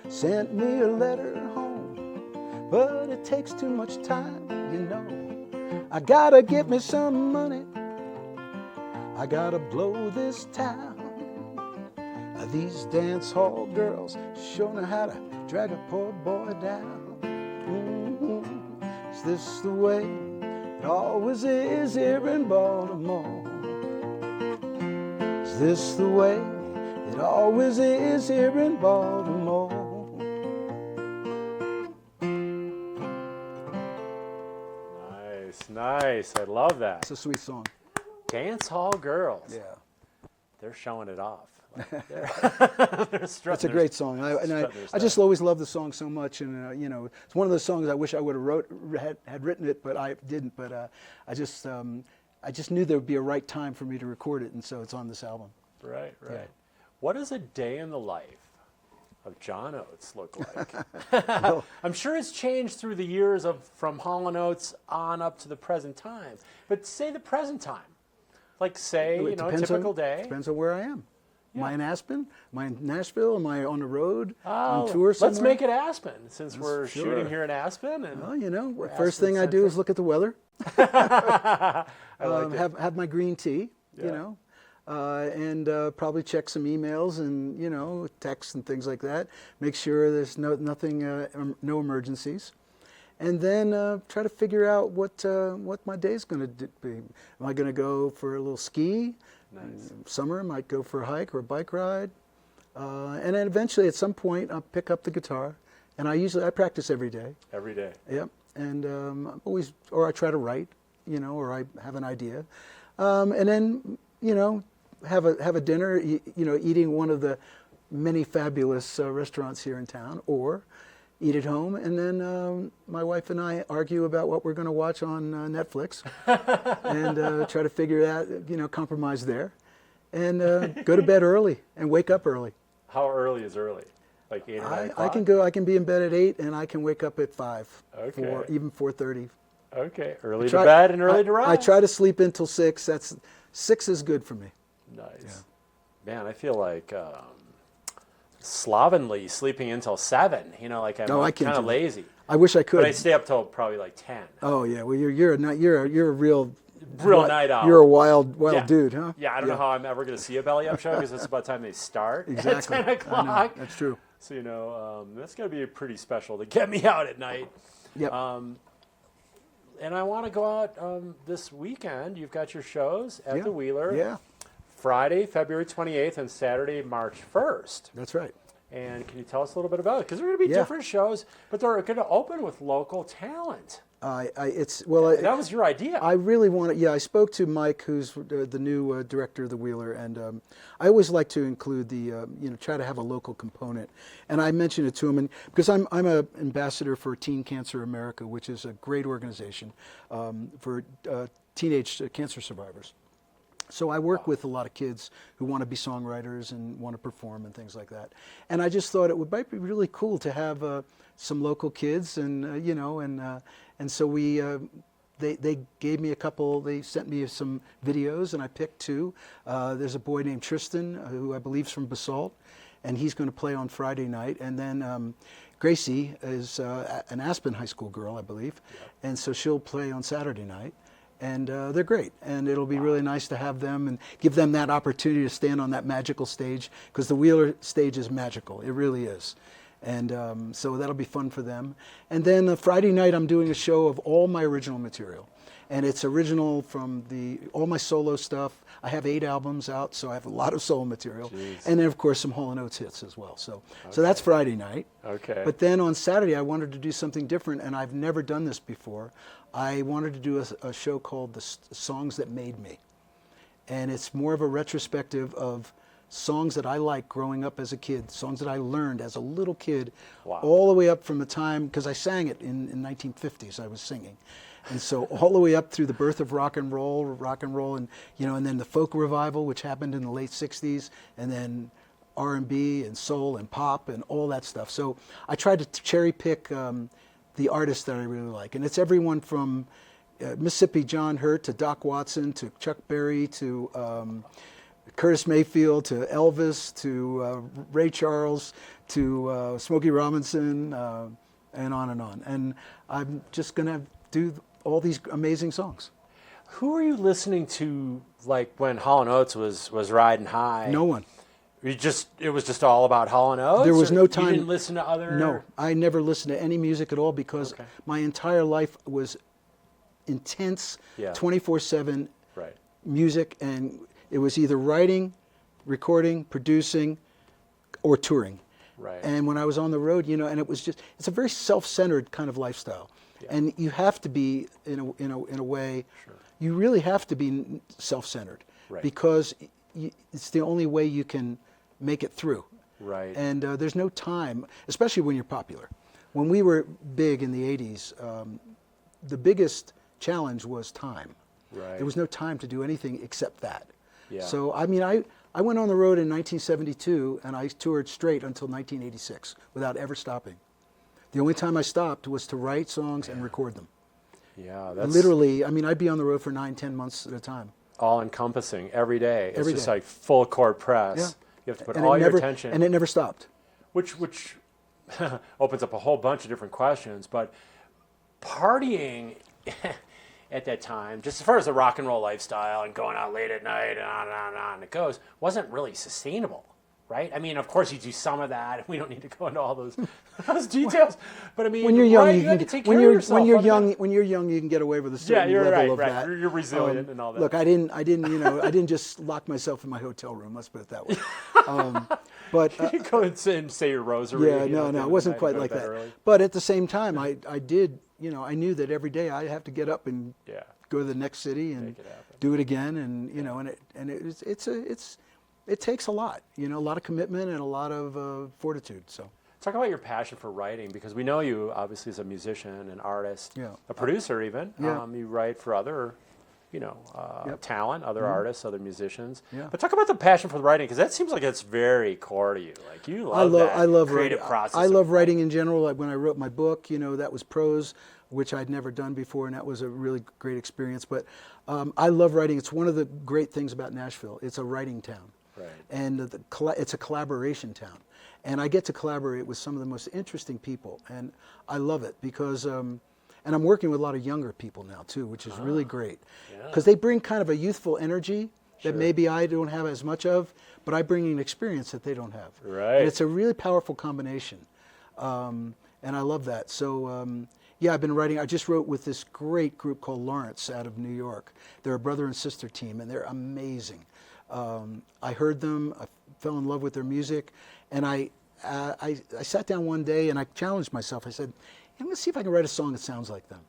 Sent me a letter home, but it takes too much time, you know. I gotta get me some money, I gotta blow this town. These dance hall girls sure know how to drag a poor boy down. Is this the way it always is here in Baltimore? Is this the way it always is here in Baltimore? Nice, nice. I love that. It's a sweet song. Dance hall girls. Yeah. They're showing it off. It's a great song. I just always love the song so much, and you know, it's one of those songs I wish I would have had written it, but I didn't. But I just knew there would be a right time for me to record it, and so it's on this album. Right, right. Yeah. What does a day in the life of John Oates look like? I'm sure it's changed through the years from Hall & Oates on up to the present time. But say the present time, like say a typical day. Depends on where I am. Yeah. Am I in Aspen? Am I in Nashville? Am I on the road? On tour somewhere? Let's make it Aspen, since we're Sure. shooting here in Aspen. And well, you know, first Aspen thing I do is look at the weather. I like it. Have my green tea, Yeah. you know, and probably check some emails and, you know, texts and things like that. Make sure there's no emergencies. And then try to figure out what my day's going to be. Am I going to go for a little ski? Nice. Summer, I might go for a hike or a bike ride. And then eventually, at some point, I'll pick up the guitar. And I practice every day. Every day. Yep. And I'm always, or I try to write, you know, or I have an idea. And then, you know, have a dinner, you know, eating one of the many fabulous restaurants here in town, or eat at home, and then my wife and I argue about what we're going to watch on Netflix, and try to figure out, you know, compromise there, and go to bed early and wake up early. How early is early? Like 8 or 9 o'clock? I can be in bed at 8, and I can wake up at 5, Okay. even 4:30. Okay, early to bed and early to rise. I try to sleep until 6. 6 is good for me. Nice. Yeah. Man, I feel like slovenly sleeping until 7. You know, like I'm kind of lazy. I wish I could. But I stay up till probably like 10. Oh yeah, well you're a real night owl. You're a wild dude, huh? Yeah, I don't know how I'm ever going to see a belly up show because it's about time they start exactly. at 10 o'clock. That's true. So you know, that's going to be pretty special to get me out at night. Yep. And I want to go out this weekend. You've got your shows at the Wheeler. Yeah. Friday, February 28th, and Saturday, March 1st. That's right. And can you tell us a little bit about it? Because they're going to be different shows, but they're going to open with local talent. That was your idea. I really want to. Yeah, I spoke to Mike, who's the new director of the Wheeler, and I always like to include the, try to have a local component. And I mentioned it to him, and because I'm an ambassador for Teen Cancer America, which is a great organization for teenage cancer survivors. So I work with a lot of kids who want to be songwriters and want to perform and things like that. And I just thought it might be really cool to have some local kids, and and so they gave me a couple. They sent me some videos, and I picked 2. There's a boy named Tristan who I believe is from Basalt, and he's going to play on Friday night. And then Gracie is an Aspen high school girl, I believe, and so she'll play on Saturday night. And they're great, and it'll be really nice to have them and give them that opportunity to stand on that magical stage, because the Wheeler stage is magical. It really is. And so that'll be fun for them. And then Friday night, I'm doing a show of all my original material. And it's original from all my solo stuff. I have 8 albums out, so I have a lot of solo material. Jeez. And then, of course, some Hall & Oates hits as well. So that's Friday night. Okay. But then on Saturday, I wanted to do something different, and I've never done this before. I wanted to do a show called The Songs That Made Me. And it's more of a retrospective of songs that I liked growing up as a kid, songs that I learned as a little kid, Wow. all the way up from the time, because I sang it in 1950s, I was singing. And so all the way up through the birth of rock and roll, and and then the folk revival, which happened in the late 60s, and then R&B and soul and pop and all that stuff. So I tried to cherry pick the artists that I really like. And it's everyone from Mississippi John Hurt to Doc Watson to Chuck Berry to Curtis Mayfield to Elvis to Ray Charles to Smokey Robinson and on and on. And I'm just going to do all these amazing songs. Who are you listening to, like when Hall & Oates was riding high? No one. It was just all about Hall & Oates? There was no time. You didn't listen to other? No, I never listened to any music at all because my entire life was intense, 24/7 music, and it was either writing, recording, producing, or touring. Right. And when I was on the road, and it was it's a very self-centered kind of lifestyle. Yeah. And you have to be, in a way, you really have to be self-centered because it's the only way you can make it through. Right. And there's no time, especially when you're popular. When we were big in the 80s, the biggest challenge was time. Right. There was no time to do anything except that. Yeah. So, I mean, I went on the road in 1972, and I toured straight until 1986 without ever stopping. The only time I stopped was to write songs and record them. Yeah, that's literally, I mean, I'd be on the road for 9-10 months at a time. All-encompassing, every day. It's Every just day. like full court press. Yeah. You have to put And all your attention. And it never stopped. Which opens up a whole bunch of different questions. But partying at that time, just as far as the rock and roll lifestyle and going out late at night and on it goes, wasn't really sustainable, right? I mean, of course you do some of that, and we don't need to go into all those details. But I mean, when you're young, right, you have can to take when care you're of yourself. when you're young, you can get away with a certain you're level right, of right. that. You're resilient and all that. Look, I didn't, I didn't just lock myself in my hotel room. Let's put it that way. But you go and say your rosary. yeah, no, it wasn't quite like that. Early. But at the same time, I did, I knew that every day I have to get up and go to the next city and do it again, and it takes a lot, a lot of commitment and a lot of fortitude. So. Talk about your passion for writing, because we know you obviously as a musician, an artist, a producer even. Yeah. You write for other, talent, other artists, other musicians. Yeah. But talk about the passion for the writing, because that seems like it's very core to you. Like you love I love creative writing. process. I love writing in general. Like when I wrote my book, that was prose, which I'd never done before, and that was a really great experience. But I love writing. It's one of the great things about Nashville. It's a writing town. Right. And it's a collaboration town. And I get to collaborate with some of the most interesting people. And I love it because, and I'm working with a lot of younger people now too, which is really great. Because they bring kind of a youthful energy that maybe I don't have as much of, but I bring an experience that they don't have. Right. And it's a really powerful combination. And I love that. So, I've been writing. I just wrote with this great group called Lawrence out of New York. They're a brother and sister team, and they're amazing. I heard them, I fell in love with their music, and I sat down one day and I challenged myself. I said, I'm going to see if I can write a song that sounds like them.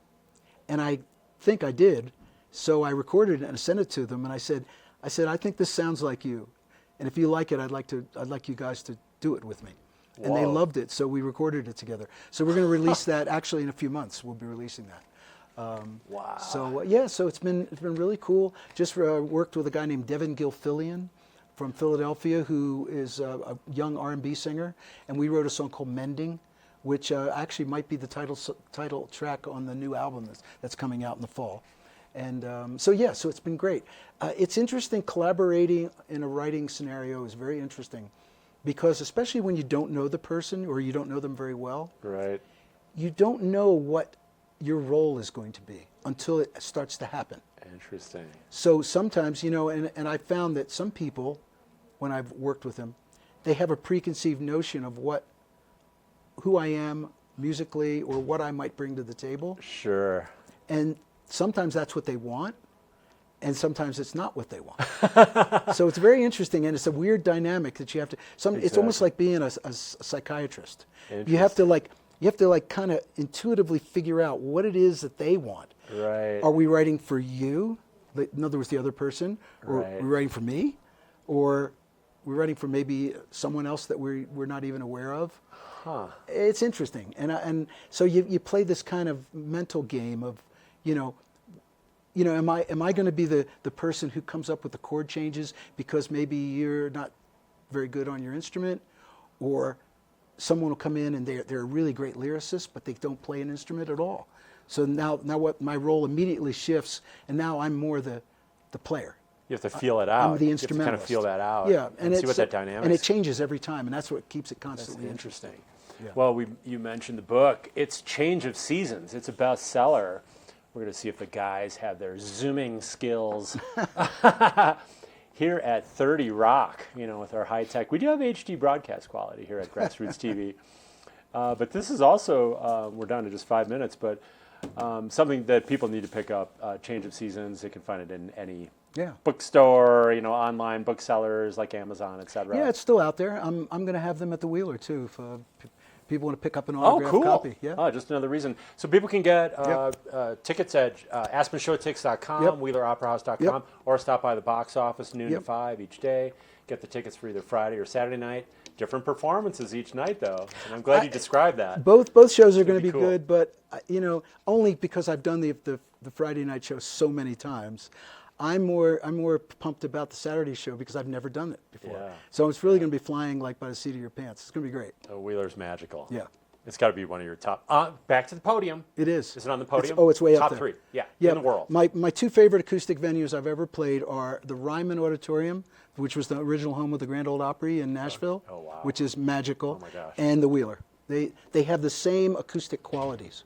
And I think I did. So I recorded it and I sent it to them, and I said, I think this sounds like you. And if you like it, I'd like you guys to do it with me. And they loved it, so we recorded it together. So we're going to release that actually in a few months. We'll be releasing that. Wow. So so it's been really cool. Just worked with a guy named Devin Gilfillian from Philadelphia, who is a young R&B singer, and we wrote a song called "Mending," which actually might be the title track on the new album that's coming out in the fall. And so it's been great. It's interesting collaborating in a writing scenario is very interesting, because especially when you don't know the person or you don't know them very well, Right. you don't know what your role is going to be until it starts to happen. Interesting. So sometimes, and I found that some people, when I've worked with them, they have a preconceived notion of who I am musically or what I might bring to the table. Sure. And sometimes that's what they want, and sometimes it's not what they want. So it's very interesting, and it's a weird dynamic that you have to. It's almost like being a psychiatrist. You have to kind of intuitively figure out what it is that they want. Right. Are we writing for you? In other words, the other person, or are we writing for me, or writing for maybe someone else that we're not even aware of. Huh. It's interesting, and so you play this kind of mental game of, am I going to be the person who comes up with the chord changes because maybe you're not very good on your instrument, or someone will come in and they're a really great lyricist, but they don't play an instrument at all. So now what my role immediately shifts, and now I'm more the player. You have to feel it out. I'm the You have to kind of instrumentalist. feel that out. Yeah, and see what that dynamic is. And it changes every time, and that's what keeps it constantly That's interesting. Yeah. Well, you mentioned the book. It's Change of Seasons. It's a bestseller. We're going to see if the guys have their zooming skills here at 30 Rock, with our high tech. We do have HD broadcast quality here at GrassRoots TV. But this is also, we're down to just 5 minutes, but something that people need to pick up, Change of Seasons. They can find it in any bookstore, online booksellers like Amazon, etc. Yeah, it's still out there. I'm going to have them at the Wheeler too if people want to pick up an autographed copy. Yeah. Oh, just another reason. So people can get tickets at AspenShowTix.com, WheelerOperaHouse.com, or stop by the box office noon to 5 each day. Get the tickets for either Friday or Saturday night. Different performances each night, though. And I'm glad you described that. Both shows are going to be cool. good, but only because I've done the Friday night show so many times. I'm more pumped about the Saturday show because I've never done it before. Yeah. So it's really going to be flying like by the seat of your pants. It's going to be great. Oh, Wheeler's magical. Yeah. It's got to be one of your top. Back to the podium. It is. Is it on the podium? It's way up top there. Top 3. Yeah. In the world. My two favorite acoustic venues I've ever played are the Ryman Auditorium, which was the original home of the Grand Ole Opry in Nashville, wow. which is magical. Oh my gosh. And the Wheeler. They have the same acoustic qualities.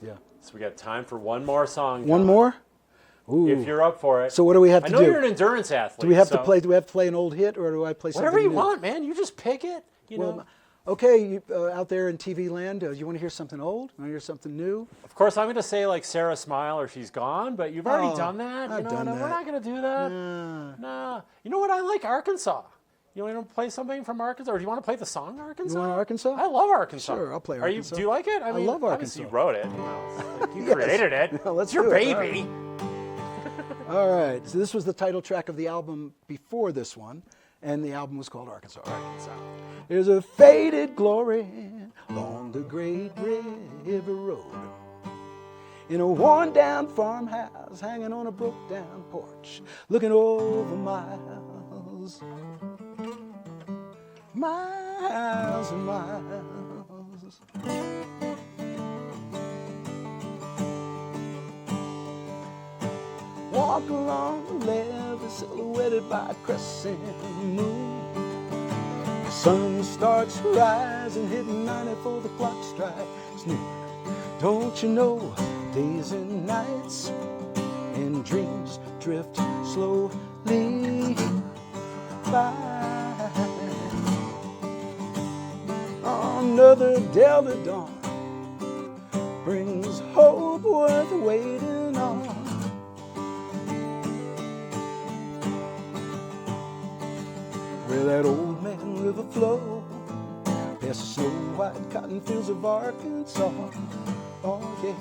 Yeah. So we got time for one more song. John. One more? Ooh. If you're up for it. So what do we have to do? I know you're an endurance athlete. Do we have to play an old hit, or do I play something whatever you new? want, man? You just pick it. You know. Okay, out there in TV land, you want to hear something old? You want to hear something new? Of course, I'm going to say like Sarah Smile or She's Gone, but you've already done that. I've done that. We're not going to do that. Nah. You know what? I like Arkansas. You want to play something from Arkansas, or do you want to play the song Arkansas? You want Arkansas? I love Arkansas. Sure, I'll play Arkansas. Do you like it? I mean, love Arkansas. Obviously you wrote it. You created it. Well, it's your baby. All right. So this was the title track of the album before this one, and the album was called Arkansas. There's a faded glory on the great river road, in a worn-down farmhouse, hanging on a broke-down porch, looking over miles, miles and miles. Walk along the levee, silhouetted by a crescent moon. The sun starts rising, hitting 90 for the clock strikes noon. Don't you know, days and nights and dreams drift slowly by. Another Delta dawn brings hope worth waiting on. Where that old man river flow, past the snow-white cotton fields of Arkansas. Oh yeah.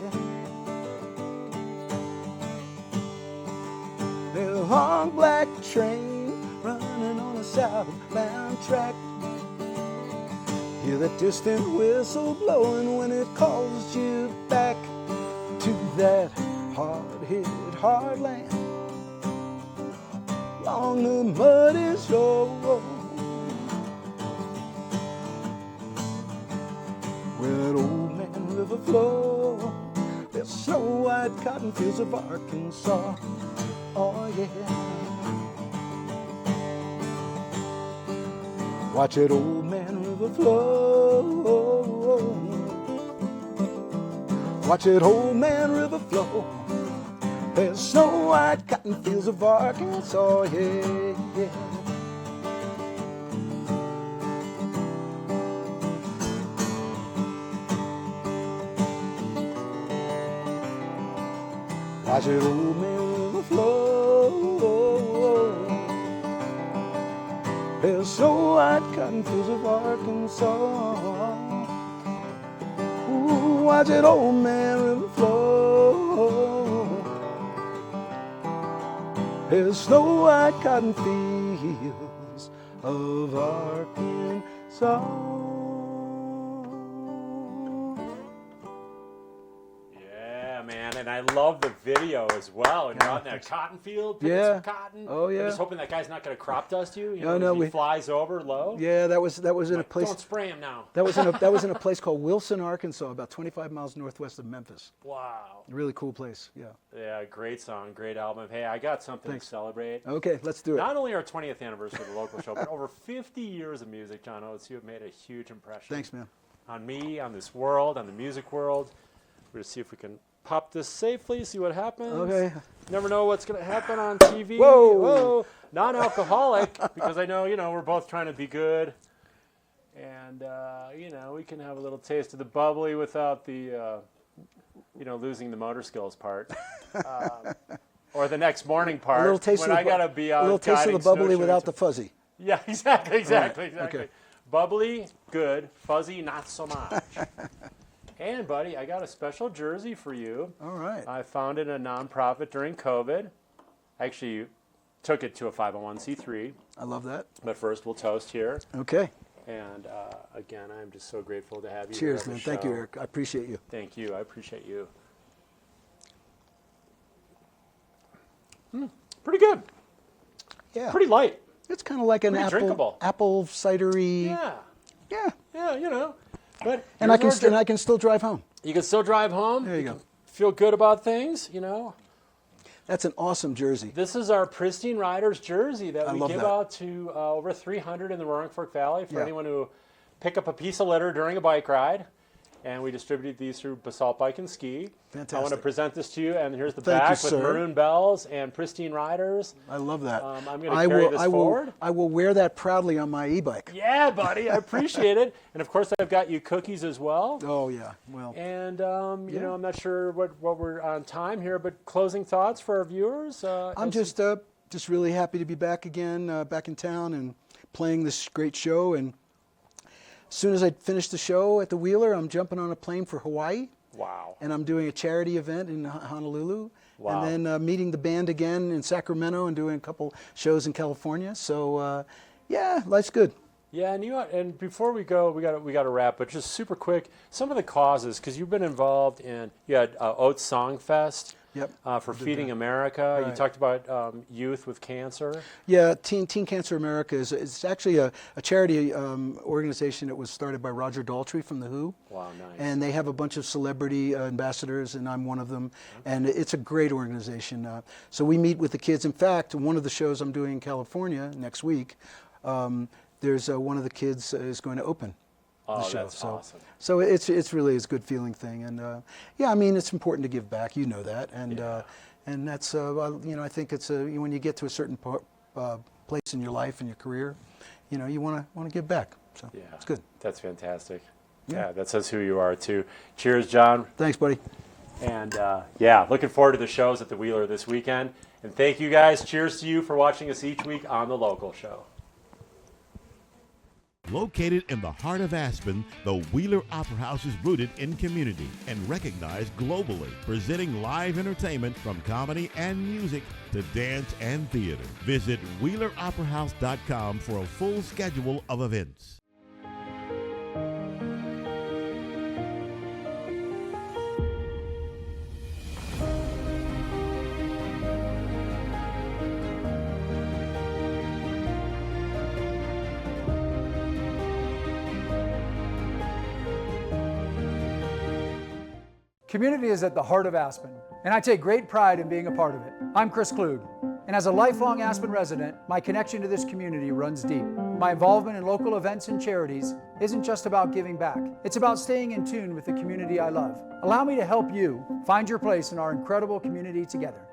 There's a long black train running on a southbound track. Hear that distant whistle blowing when it calls you back to that hard-hit heartland along the muddy shore, where that old man river flow. There's snow-white cotton fields of Arkansas. Oh yeah. Watch that old man river flow. Watch that old man river flow. There's snow-white cotton fields of Arkansas, yeah, yeah. Watch that old man river flow. There's snow-white cotton fields of Arkansas. Ooh, watch that old man river flow. There's snow-white cotton fields of Arkansas. Yeah, man, and I love the video as well. And you're out in that cotton field picking some cotton. Oh, yeah. I'm just hoping that guy's not going to crop dust you. No, he flies over low. Yeah, that was in a place. Don't spray him now. That was in a place called Wilson, Arkansas, about 25 miles northwest of Memphis. Wow. Really cool place. Yeah. Yeah, great song, great album. Hey, I got something to celebrate. Okay, let's do it. Not only our 20th anniversary of the local show, but over 50 years of music, John Oates. You have made a huge impression. Thanks, man. On me, on this world, on the music world. We're going to see if we can pop this safely, see what happens. Okay. Never know what's going to happen on TV. Whoa. Whoa. Non-alcoholic, because I know, we're both trying to be good. And, we can have a little taste of the bubbly without the, losing the motor skills part. Or the next morning part. A little taste when of the I got to be out a little taste of the bubbly without the fuzzy. Yeah, exactly. Right. Okay. Bubbly, good. Fuzzy, not so much. And, buddy, I got a special jersey for you. All right. I founded a nonprofit during COVID. Actually, took it to a 501c3. I love that. But first, we'll toast here. Okay. And, again, I'm just so grateful to have you Cheers, here on man. the Thank you, show. Erik. I appreciate you. Thank you. I appreciate you. Pretty good. Yeah. Pretty light. It's kind of like an Pretty drinkable. apple cidery. Yeah. Yeah. Yeah, But And I can still drive home. You can still drive home. There you go. Can feel good about things, That's an awesome jersey. This is our Pristine Riders jersey that we love give that. out to over 300 in the Roaring Fork Valley for Yeah. anyone who pick up a piece of litter during a bike ride. And we distributed these through Basalt Bike and Ski. Fantastic. I want to present this to you, and here's the Thank you, back with sir. maroon bells and Pristine Riders. I love that. I'm going to carry this forward. I will wear that proudly on my e-bike. Yeah, buddy, I appreciate it. And of course, I've got you cookies as well. Oh yeah, well. And I'm not sure what we're on time here, but closing thoughts for our viewers. I'm just really happy to be back again, back in town and playing this great show. And as soon as I finish the show at the Wheeler, I'm jumping on a plane for Hawaii. Wow. And I'm doing a charity event in Honolulu. Wow. And then meeting the band again in Sacramento and doing a couple shows in California. So life's good. Yeah, and before we go, we got to wrap. But just super quick, some of the causes, because you've been involved in. You had Oates Song Fest. Yep. For Feeding America. Right. You talked about youth with cancer. Yeah, Teen Cancer America is actually a charity organization that was started by Roger Daltrey from The Who. Wow, nice. And they have a bunch of celebrity ambassadors, and I'm one of them. Okay. And it's a great organization. So we meet with the kids. In fact, one of the shows I'm doing in California next week, there's one of the kids is going to open. Oh, the show. that's awesome. So it's really a good feeling thing, and it's important to give back. You know that, and that's I think it's when you get to a certain place in your life and your career, you want to give back. So it's good. That's fantastic. Yeah, that says who you are too. Cheers, John. Thanks, buddy. And looking forward to the shows at the Wheeler this weekend. And thank you guys. Cheers to you for watching us each week on the local show. Located in the heart of Aspen, the Wheeler Opera House is rooted in community and recognized globally, presenting live entertainment from comedy and music to dance and theater. Visit WheelerOperaHouse.com for a full schedule of events. Community is at the heart of Aspen, and I take great pride in being a part of it. I'm Chris Klug, and as a lifelong Aspen resident, my connection to this community runs deep. My involvement in local events and charities isn't just about giving back. It's about staying in tune with the community I love. Allow me to help you find your place in our incredible community together.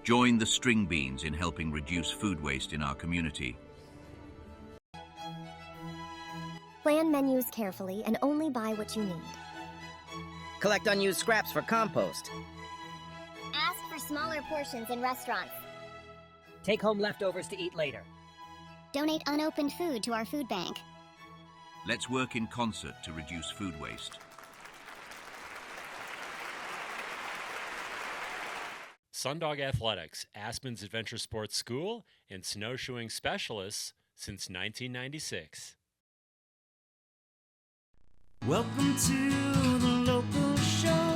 Join the string beans in helping reduce food waste in our community. Plan menus carefully and only buy what you need. Collect unused scraps for compost. Ask for smaller portions in restaurants. Take home leftovers to eat later. Donate unopened food to our food bank. Let's work in concert to reduce food waste. Sundog Athletics, Aspen's adventure sports school and snowshoeing specialists since 1996. Welcome to the local show.